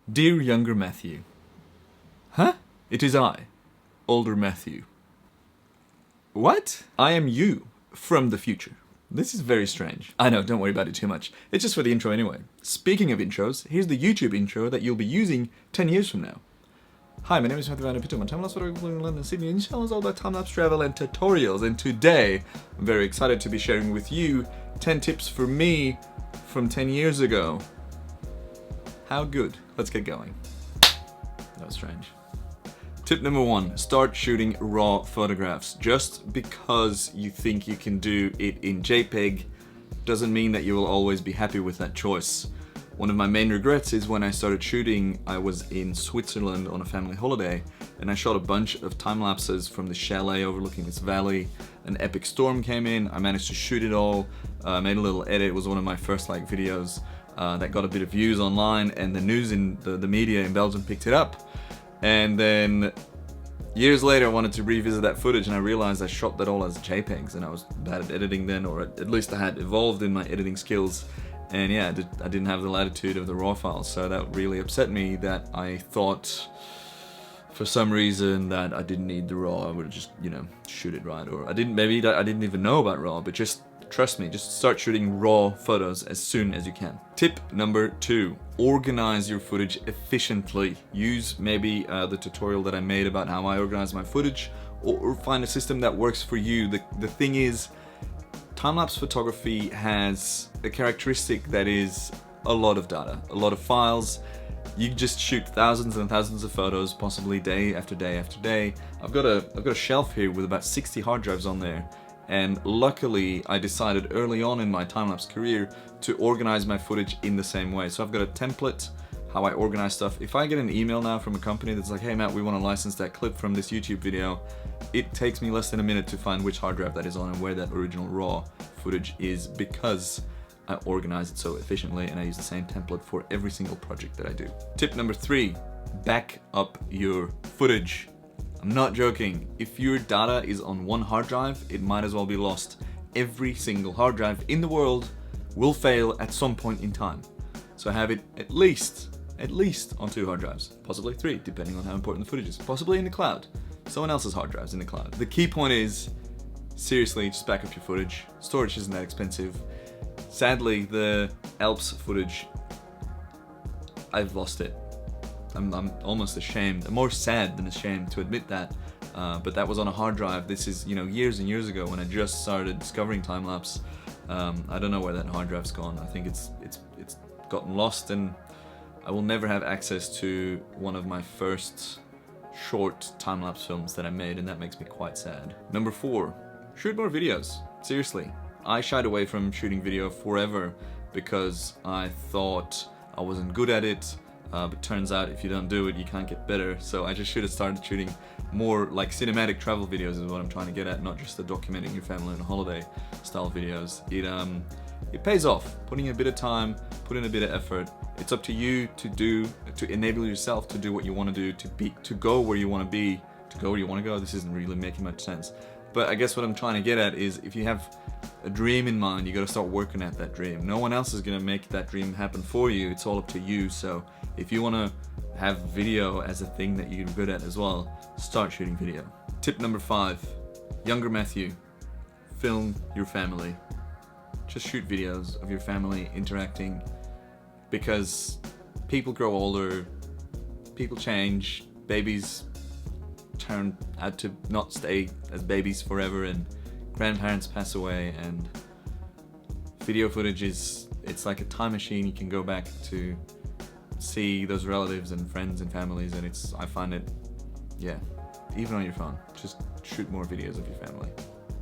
Dear younger Matthew. Huh? It is I, older Matthew. What? I am you, from the future. This is very strange. I know, don't worry about it too much. It's just for the intro anyway. Speaking of intros, here's the YouTube intro that you'll be using 10 years from now. Hi, my name is Vandeputte. I'm a time-lapse photographer in London, Sydney, and this channel is all about time-lapse travel and tutorials. And today, I'm very excited to be sharing with you 10 tips for me from 10 years ago. How good? Let's get going. That was strange. Tip number 1, start shooting raw photographs. Just because you think you can do it in JPEG doesn't mean that you will always be happy with that choice. One of my main regrets is when I started shooting, I was in Switzerland on a family holiday and I shot a bunch of time lapses from the chalet overlooking this valley. An epic storm came in, I managed to shoot it all, made a little edit. It was one of my first videos that got a bit of views online, and the news in the media in Belgium picked it up. And then years later I wanted to revisit that footage and I realized I shot that all as JPEGs and I was bad at editing then, or at least I had evolved in my editing skills. And yeah, I didn't have the latitude of the raw files, so that really upset me that I thought for some reason that I didn't need the raw. I would just, shoot it right, or I didn't even know about raw, but just trust me, just start shooting raw photos as soon as you can. Tip number 2, organize your footage efficiently. Use maybe the tutorial that I made about how I organize my footage, or find a system that works for you. The thing is, time-lapse photography has a characteristic that is a lot of data, a lot of files. You just shoot thousands and thousands of photos, possibly day after day after day. I've got a shelf here with about 60 hard drives on there, and luckily I decided early on in my time-lapse career to organize my footage in the same way. So I've got a template how I organize stuff. If I get an email now from a company that's like, hey Matt, we want to license that clip from this YouTube video, it takes me less than a minute to find which hard drive that is on and where that original raw footage is, because I organize it so efficiently and I use the same template for every single project that I do. Tip number 3, back up your footage. I'm not joking. If your data is on one hard drive, it might as well be lost. Every single hard drive in the world will fail at some point in time. So have it at least on 2 hard drives, possibly 3, depending on how important the footage is, possibly in the cloud. Someone else's hard drives in the cloud. The key point is, seriously, just back up your footage. Storage isn't that expensive. Sadly, the Alps footage, I've lost it. I'm almost ashamed. I'm more sad than ashamed to admit that. But that was on a hard drive. This is, years and years ago when I just started discovering time-lapse. I don't know where that hard drive's gone. I think it's gotten lost, and I will never have access to one of my first short time-lapse films that I made, and that makes me quite sad. Number 4, shoot more videos. Seriously. I shied away from shooting video forever because I thought I wasn't good at it, but turns out if you don't do it, you can't get better. So I just should have started shooting more like cinematic travel videos is what I'm trying to get at, not just the documenting your family on a holiday style videos. It pays off. Putting in a bit of time, put in a bit of effort. It's up to you to enable yourself to do what you want to do, to go where you want to be, to go where you want to go. This isn't really making much sense. But I guess what I'm trying to get at is, if you have a dream in mind, you got to start working at that dream. No one else is going to make that dream happen for you. It's all up to you. So if you want to have video as a thing that you're good at as well, start shooting video. Tip number 5, younger Matthew, film your family. Just shoot videos of your family interacting, because people grow older, people change, babies turn out to not stay as babies forever, and grandparents pass away, and video footage it's like a time machine. You can go back to see those relatives and friends and families, and I find it, even on your phone, just shoot more videos of your family.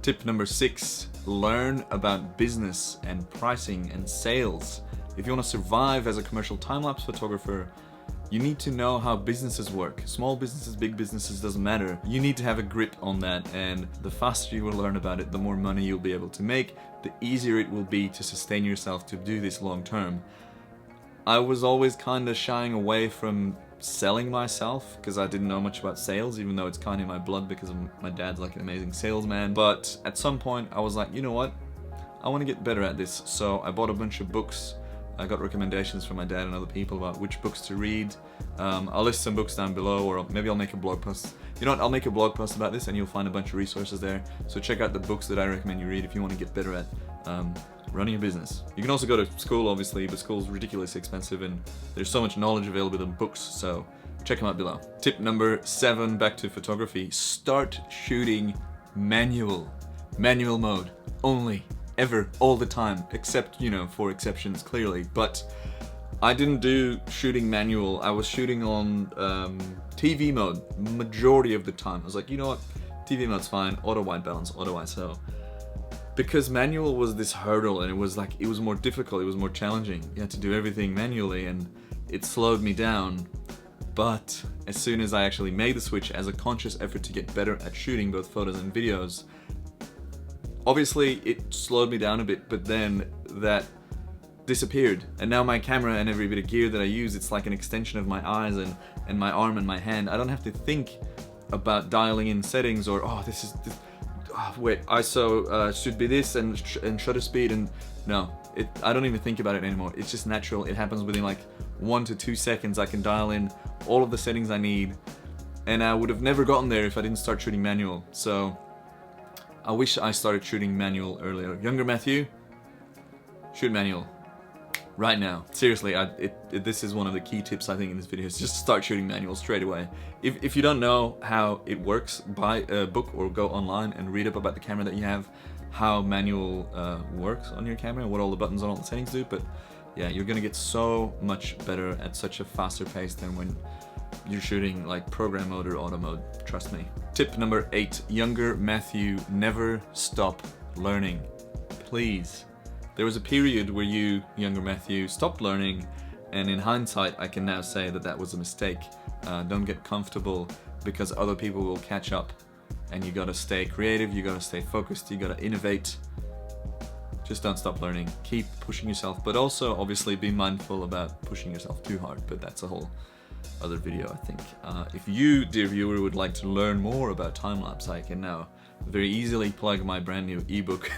Tip number 6, learn about business and pricing and sales. If you want to survive as a commercial time-lapse photographer, you need to know how businesses work. Small businesses, big businesses, doesn't matter. You need to have a grip on that, and the faster you will learn about it, the more money you'll be able to make, the easier it will be to sustain yourself to do this long term. I was always kind of shying away from selling myself because I didn't know much about sales, even though it's kind of in my blood because my dad's like an amazing salesman. But at some point I was like, you know what? I want to get better at this. So I bought a bunch of books I got recommendations from my dad and other people about which books to read. I'll list some books down below, or maybe I'll make a blog post. You know what, I'll make a blog post about this and you'll find a bunch of resources there. So check out the books that I recommend you read if you want to get better at running a business. You can also go to school, obviously, but school's ridiculously expensive and there's so much knowledge available in books, so check them out below. Tip number 7, back to photography. Start shooting manual mode only. Ever, all the time, except, you know, for exceptions, clearly. But I didn't do shooting manual. I was shooting on TV mode majority of the time. I was like, you know what, TV mode's fine, auto white balance, auto ISO. Because manual was this hurdle, and it was more difficult, it was more challenging. You had to do everything manually, and it slowed me down. But as soon as I actually made the switch as a conscious effort to get better at shooting both photos and videos, obviously it slowed me down a bit, but then that disappeared. And now my camera and every bit of gear that I use, it's like an extension of my eyes and my arm and my hand. I don't have to think about dialing in settings or, oh, wait, ISO should be this and shutter speed, and no, I don't even think about it anymore. It's just natural. It happens within like 1 to 2 seconds. I can dial in all of the settings I need, and I would have never gotten there if I didn't start shooting manual. So I wish I started shooting manual earlier. Younger Matthew, shoot manual right now. Seriously, this is one of the key tips I think in this video, is just start shooting manual straight away. If you don't know how it works, buy a book or go online and read up about the camera that you have, how manual works on your camera, what all the buttons and all the settings do. But yeah, you're gonna get so much better at such a faster pace than when you're shooting like program mode or auto mode, trust me. Tip number 8, younger Matthew, never stop learning. Please. There was a period where you, younger Matthew, stopped learning, and in hindsight I can now say that that was a mistake. Don't get comfortable because other people will catch up, and you gotta stay creative, you gotta stay focused, you gotta innovate. Just don't stop learning. Keep pushing yourself, but also obviously be mindful about pushing yourself too hard, but that's a whole other video, I think. If you, dear viewer, would like to learn more about time-lapse, I can now very easily plug my brand new ebook,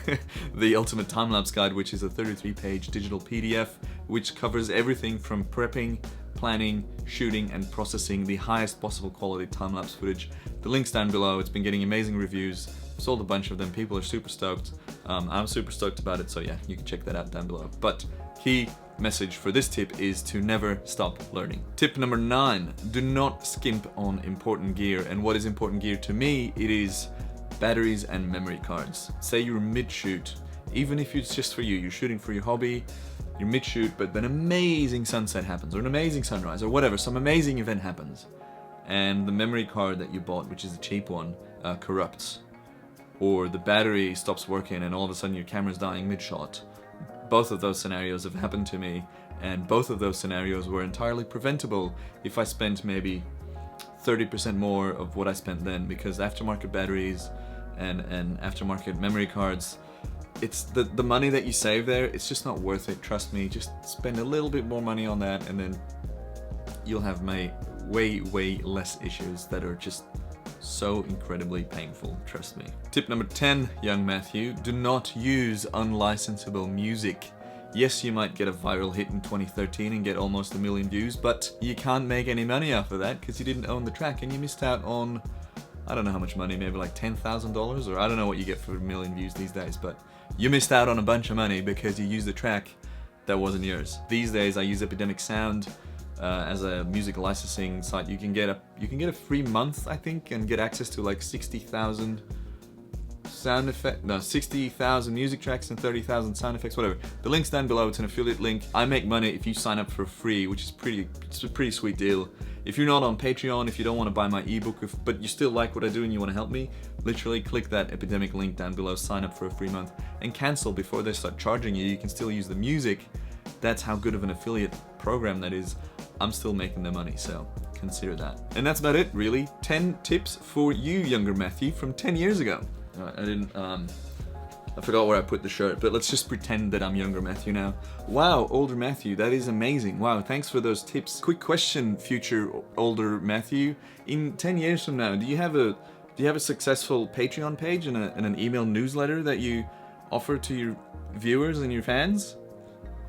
The Ultimate Time-Lapse Guide, which is a 33-page digital PDF, which covers everything from prepping, planning, shooting, and processing the highest possible quality time-lapse footage. The link's down below. It's been getting amazing reviews. I've sold a bunch of them. People are super stoked. I'm super stoked about it, so yeah, you can check that out down below. But key message for this tip is to never stop learning. Tip number 9, do not skimp on important gear. And what is important gear to me? It is batteries and memory cards. Say you're mid-shoot, even if it's just for you, you're shooting for your hobby, you're mid-shoot, but then an amazing sunset happens, or an amazing sunrise, or whatever, some amazing event happens, and the memory card that you bought, which is a cheap one, corrupts, or the battery stops working and all of a sudden your camera's dying mid-shot. Both of those scenarios have happened to me, and both of those scenarios were entirely preventable if I spent maybe 30% more of what I spent then, because aftermarket batteries and aftermarket memory cards, it's the money that you save there, it's just not worth it, trust me. Just spend a little bit more money on that and then you'll have way less issues that are just so incredibly painful, trust me. Tip number 10, young Matthew, do not use unlicensable music. Yes, you might get a viral hit in 2013 and get almost 1 million views, but you can't make any money off of that because you didn't own the track and you missed out on, I don't know how much money, maybe like $10,000, or I don't know what you get for 1 million views these days, but you missed out on a bunch of money because you used a track that wasn't yours. These days I use Epidemic Sound as a music licensing site. You can get a free month, I think, and get access to like 60,000 60,000 music tracks and 30,000 sound effects, whatever. The link's down below. It's an affiliate link. I make money if you sign up for free, which is it's a pretty sweet deal. If you're not on Patreon, if you don't want to buy my ebook, but you still like what I do and you want to help me, literally click that Epidemic link down below, sign up for a free month, and cancel before they start charging you. You can still use the music. That's how good of an affiliate program that is. I'm still making the money, so consider that. And that's about it, really. 10 tips for you, younger Matthew, from 10 years ago. I forgot where I put the shirt, but let's just pretend that I'm younger Matthew now. Wow, older Matthew, that is amazing. Wow, thanks for those tips. Quick question, future older Matthew. In 10 years from now, do you have a successful Patreon page and an email newsletter that you offer to your viewers and your fans?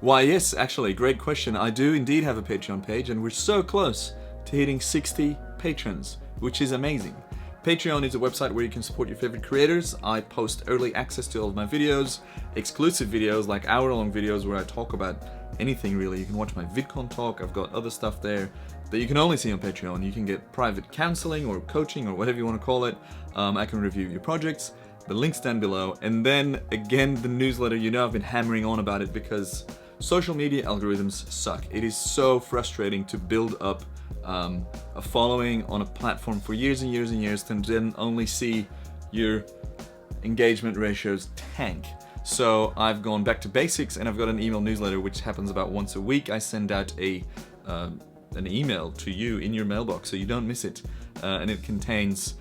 Why, yes, actually, great question. I do indeed have a Patreon page, and we're so close to hitting 60 patrons, which is amazing. Patreon is a website where you can support your favorite creators. I post early access to all of my videos, exclusive videos, like hour-long videos where I talk about anything really. You can watch my VidCon talk. I've got other stuff there that you can only see on Patreon. You can get private counseling or coaching or whatever you want to call it. I can review your projects. The link's down below. And then again, the newsletter, you know I've been hammering on about it because social media algorithms suck. It is so frustrating to build up a following on a platform for years and years and years and then only see your engagement ratios tank. So I've gone back to basics and I've got an email newsletter which happens about once a week. I send out an email to you in your mailbox so you don't miss it. And it contains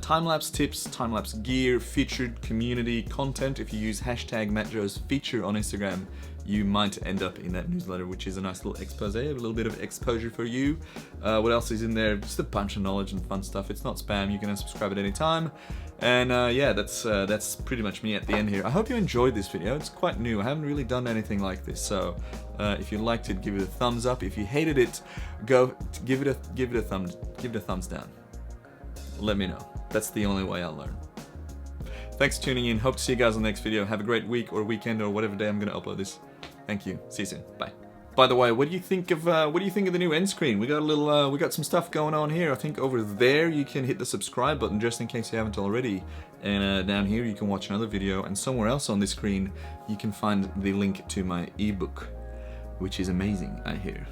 time-lapse tips, time-lapse gear, featured community content. If you use hashtag #MattJoesFeature on Instagram, you might end up in that newsletter, which is a nice little expose, a little bit of exposure for you. What else is in there? Just a bunch of knowledge and fun stuff. It's not spam. You can unsubscribe at any time. And yeah, that's pretty much me at the end here. I hope you enjoyed this video. It's quite new. I haven't really done anything like this. So if you liked it, give it a thumbs up. If you hated it, go give it a thumbs down. Let me know. That's the only way I'll learn. Thanks for tuning in. Hope to see you guys on the next video. Have a great week or weekend or whatever day I'm going to upload this. Thank you. See you soon. Bye. By the way, what do you think of the new end screen? We got a little, we got some stuff going on here. I think over there you can hit the subscribe button just in case you haven't already. And down here you can watch another video. And somewhere else on this screen you can find the link to my ebook, which is amazing, I hear.